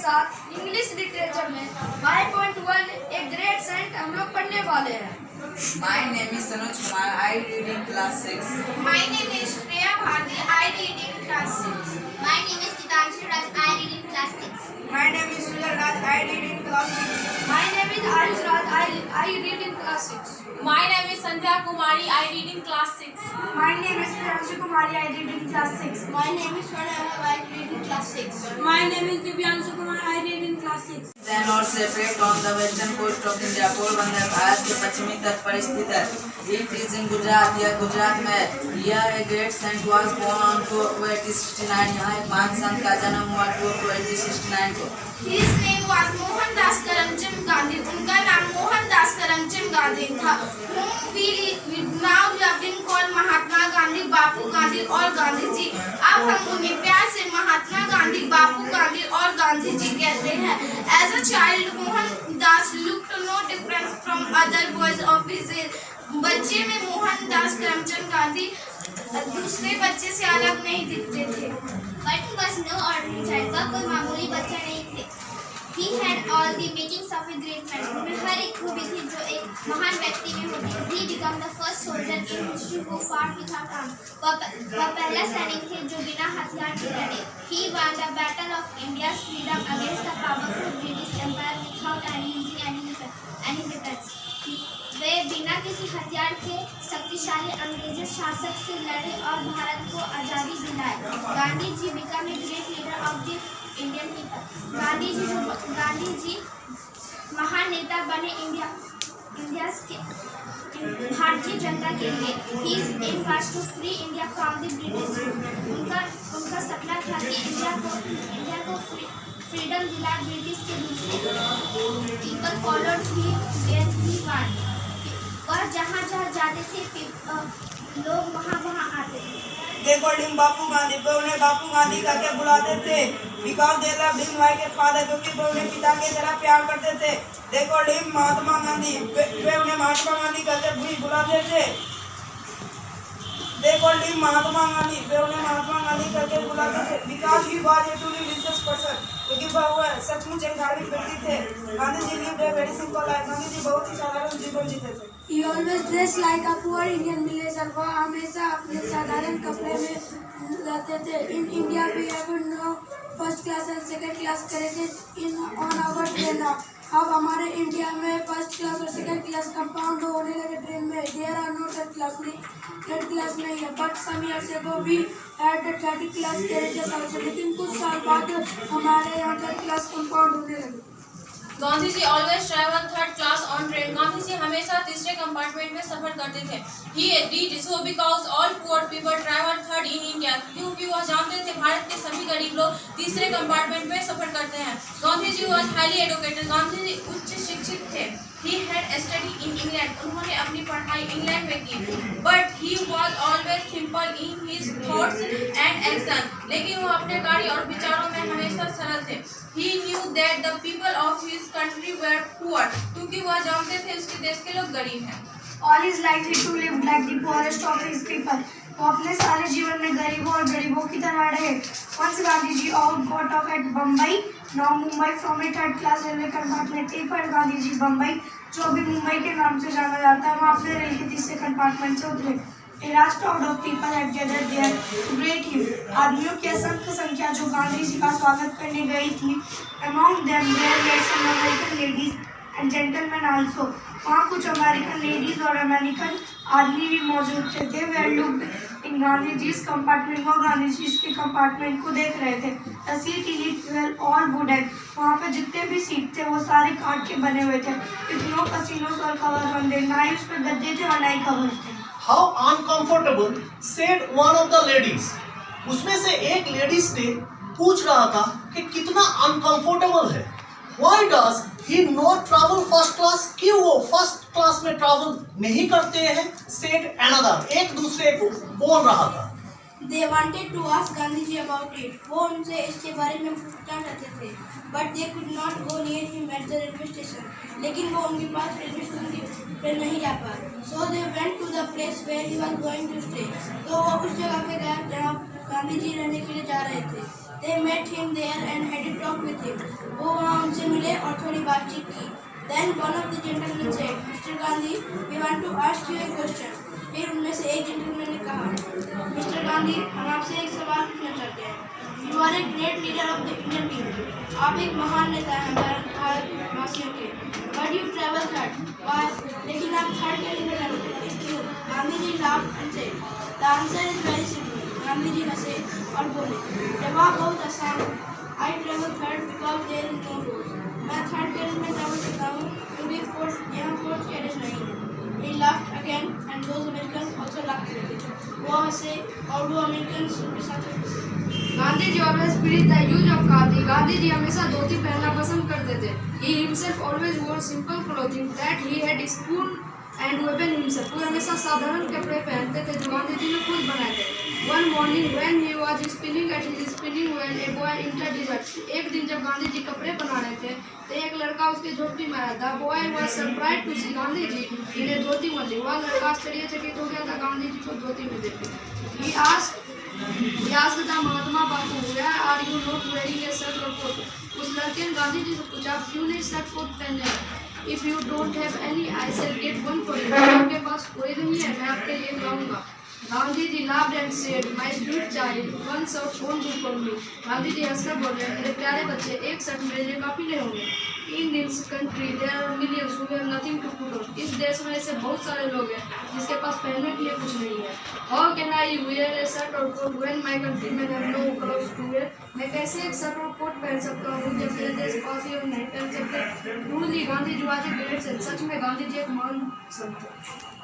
साथ English literature में 5.1 a great Saint हम लोग पढ़ने वाले हैं। My name is Sanuj Kumar. I read in class 6. My name is Shreya Bharti. I read in class 6. My name is Kitanshi Raj. I read in class 6. My name is Sujal Raj. I read in class 6. My name is Arish Raj. I read in class 6. My name is Sandhya Kumari. I read in class 6. My name is Priyanshu Kumari. I read in class 6. My name is Swarnava. I read in class 6. My name is Divyanshu Kumar. I read in class 6. Then or separate on the western coast of India, Porbandar Bharat के पश्चिमी तट पर स्थित है। It is in Gujarat. यह गुजरात में है। Here a great saint was born on 1869. यहाँ एक महान संत का जन्म हुआ 1869 को। His name was Mohandas Karamchand Gandhi. उनका नाम मोहनदास करमचंद गांधी था। Whom we now loving call Mahatma Gandhi, बापू गांधी और गांधी जी। अब हम उन्हें प्यार से महात्मा गांधी, बापू गांधी और गांधी जी कहते हैं। As a child, Mohandas looked no different from other boys of his age. बच्चे में मोहनदास करमचंद गांधी दूसरे बच्चे से अलग नहीं दिखते थे। But he was no ordinary child. वह कोई मामूली बच्चा नहीं थे। He had all the makings of a great man. उनमें हर एक खूबी थी जो एक महान व्यक्ति में होती है। He became the first soldier in history who fought without arms. वह पहला सैनिक थे जो बिना हथियार के लड़े। He won the battle of India's freedom against the powerful British Empire without any weapons. वे बिना किसी हथियार के शक्तिशाली अंग्रेज शासक से लड़े और भारत को आज़ादी दिलाए। Gandhi ji became a great leader of the Indian people. Gandhi ji महान नेता बने इंडिया के भारतीय जनता के लिए। His aim was to free India from the British rule. उनका सपना था कि इंडिया को फ्रीडम दिला ब्रिटिश के दूसरे। People followed him where he went. वह जहाँ जाते थे लोग वहाँ आते थे। They called him बापू गांधी. वे उन्हें बापू गांधी करके बुलाते थे। Because they loved him like a father. क्योंकि वे उन्हें पिता की तरह प्यार करते थे। They called him Mahatma Gandhi. वे उन्हें महात्मा गांधी करके भी बुलाते थे। They called him Mahatma Gandhi. वे उन्हें महात्मा गांधी करके बुलाते थे। Because he was a truly religious person. क्योंकि वह सचमुच एक धार्मिक व्यक्ति थे। Gandhi ji lived a very simple life. Gandhi ji बहुत ही साधारण जीवन जीते थे। He always dressed like a poor Indian villager. वह हमेशा अपने साधारण कपड़े में रहते थे। In India we have no first class and second class carriages on our train. अब हमारे इंडिया में फर्स्ट क्लास और सेकंड क्लास कंपाउंड होने लगे ट्रेन में। There are no third class नहीं है। But some years ago we had the third class carriages also. लेकिन कुछ साल बाद हमारे यहाँ थर्ड क्लास कंपाउंड होने लगे। Gandhi ji always travel third class on train. Gandhi ji हमेशा तीसरे कंपार्टमेंट में सफर करते थे। He did so because all poor people travel third in India. क्योंकि वह जानते थे भारत के सभी गरीब लोग तीसरे कंपार्टमेंट में सफर करते हैं। Gandhi ji was highly educated. Gandhi ji उच्च शिक्षित थे। He had studied in England. उन्होंने अपनी पढ़ाई इंग्लैंड में की। But he was always simple in his thoughts and action. लेकिन वो अपने कार्य और विचारों में हमेशा सरल थे। He knew that the people of his country were poor. क्योंकि वह जानते थे उसके देश के लोग गरीब हैं। All his life he too lived like the poorest of his people. वो अपने सारे जीवन में गरीबों और गरीबों की तरह रहे। Once Gandhi ji got off at Bombay, now Mumbai from a third class railway compartment. एक बार गांधी जी बम्बई, जो अभी मुंबई के नाम से जाना जाता है, वहाँ अपने रेल के तीसरे कंपार्टमेंट से उतरे। A large crowd of people had gathered there to greet him. आदमियों की असंख्य संख्या जो गांधी जी का स्वागत करने गई थी। Among them there were some American ladies and gentlemen also. वहाँ कुछ अमेरिकन लेडीज और अमेरिकन आदमी भी मौजूद थे। They were looked in Gandhi ji इस कंपार्टमेंट को गांधी जी इसके कंपार्टमेंट को देख रहे थे। The seat in it were all wooden. वहाँ पे जितने भी सीट थे वो सारे काठ के बने हुए थे। With no casinos or covers on them. ना ही उस पर गद्दे थे और ना ही कवर थे। How uncomfortable, said one of the ladies. उसमें से एक लेडीज ने पूछ रहा था कि कितना अनकंफर्टेबल है। Why does he not travel first class? क्यों वो फर्स्ट क्लास में ट्रैवल नहीं करते हैं? said another. एक दूसरे को बोल रहा था। They wanted to ask Gandhiji about it. वो उनसे इसके बारे में पूछना चाहते थे, but they could not go near him at the railway station. लेकिन वो उनके पास रेलवे स्टेशन पे नहीं जा पाए. So they went to the place where he was going to stay. तो वो उस जगह पे गया जहाँ गांधी जी रहने के लिए जा रहे थे. They met him there and had a talk with him. वो वहाँ उनसे मिले और थोड़ी बातचीत की. Then one of the gentlemen said, Mr. Gandhi, we want to ask you a question. फिर उनमें से एक जेंटलमैन ने कहा, मिस्टर गांधी, हम आपसे एक सवाल पूछना चाहते हैं. You are a great leader of the Indian people. आप एक महान नेता हैं भारतवासियों के. But you travel third. Why? लेकिन आप थर्ड कैबिन में ट्रैवल करते हैं. क्यों? Gandhi ji laughed and said, The answer is very simple. Gandhi ji हंसे और बोले, जवाब बहुत आसान है. I travel third because there is no road. मैं थर्ड कैबिन में ट्रैवल करता हूँ क्योंकि यहाँ फोर्थ कैरेज नहीं है. He laughed again and those Americans also laughed with him. वो हंसे और वो अमेरिकन उनके साथ हंसे. Gandhi ji always preached the use of khadi. Gandhi ji हमेशा धोती पहनना पसंद करते थे. He himself always wore simple clothing that he had spoon and weapon himself. वो हमेशा साधारण कपड़े पहनते थे जो गांधी जी ने खुद बनाए थे. One morning when he was spinning at his spinning wheel, a boy entered his hut. एक दिन जब गांधी जी कपड़े बना रहे थे तो एक लड़का उसके झोपड़ी में आया. The boy was surprised to see Gandhi ji इन्हें धोती में ली. वह लड़का आश्चर्यचकित हो गया था गांधी जी को धोती में देख के. He asked the Mahatma Bapu, where are you not wearing a shirt or coat? उस लड़के ने गांधी जी से पूछा, आप क्यों नहीं शर्ट कोट पहने हैं? If you don't have any, I shall get one for you. आपके पास कोई नहीं है, मैं आपके लिए लाऊंगा. Gandhi ji laughed and said, My sweet child, one shirt won't do for me. Gandhi ji हंसकर बोले, मेरे प्यारे बच्चे, एक शर्ट मेरे लिए काफी नहीं होंगे. In this country there are millions who have nothing to put on. इस देश में ऐसे बहुत सारे लोग हैं जिसके पास पहनने के लिए कुछ नहीं है. How can I wear a shirt or coat when my countrymen have no clothes to wear? मैं कैसे एक शर्ट और कोट पहन सकता हूँ जब मेरे देशवासी और नहीं पहन सकते. Truly गांधी जी आज एक ग्रेट. सच में गांधी जी एक महान संत थे.